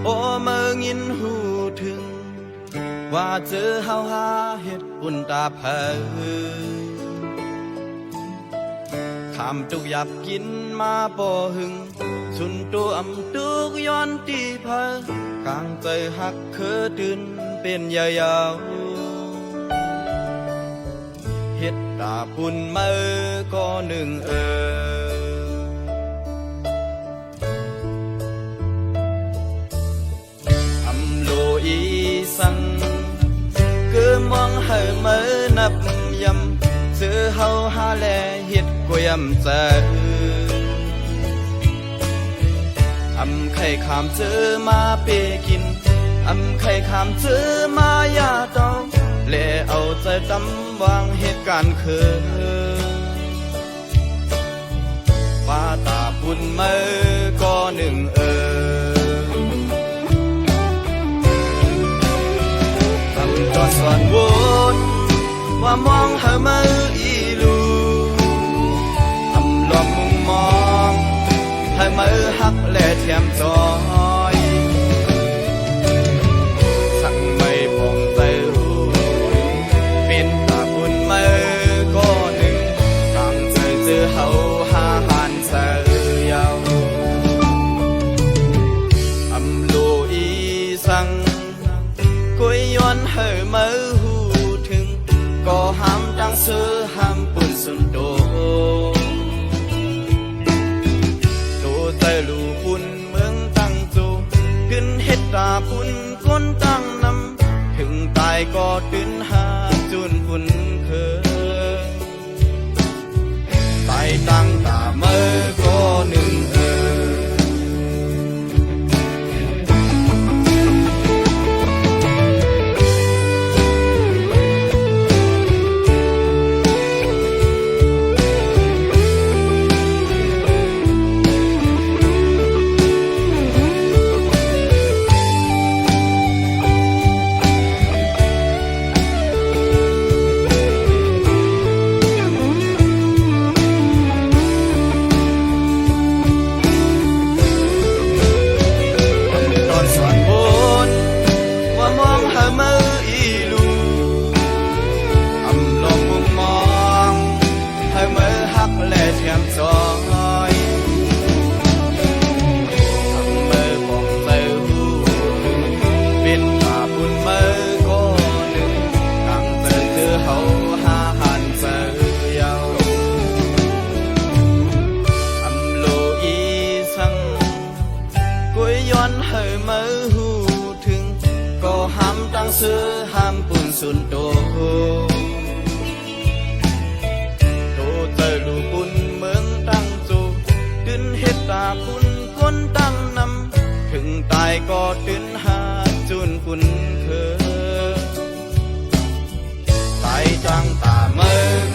โอ้เมื่อยินหูถึงว่าเจอเฮาหาเฮ็ดบุญตาเพอคำตุกยับกินมาบ่หึงสุนตัวอำตุกย้อนตีเพอกลางใจหักเคอตื่นเป็นยาวเฮ็ดตาปุ่นเมื่อก็หนึ่งสังcứ mong hờ mơ nập yầm giữa hậu ha lệ hiệt của yầm giờ âm khai khám chữ ma bê kinh âm khai khám chữ ma ya tao lệ âuใจtâm vang hiệtการkhờว่าตาปุ่นเมื่อก็หนึ่งจอดสอนวนว่ามองหามืออีลูทำหลอกมุงมองให้มือหักและเทียมจอยสั่งไม่พองใจรู้เป็นตาบุญมือก็หนึ่งตั้งใจเจอเฮาหาหันเสียาวอำโลอีสั่งกุยย้อนเหอมือหูถึงก็ห้ามดังเสือห้ามปุ่นสุนโตใจลูปุ่นเมืองตั้งจูขึ้นเฮ็ดตาปุ่นก้นตั้งนำถึงตายก็ตื่นหาจุนปุ่นเคยตายตั้งตาเมื่อก็หนึ่งเสือห้ามปุ่นสุนโตเจอลูปุ่นเมืองตั้งจูตื่นเฮ็ดตาปุ่นก้นตั้งนำถึงตายก็ตื่นหาจุนปุ่นเคยตายจังตาเมือง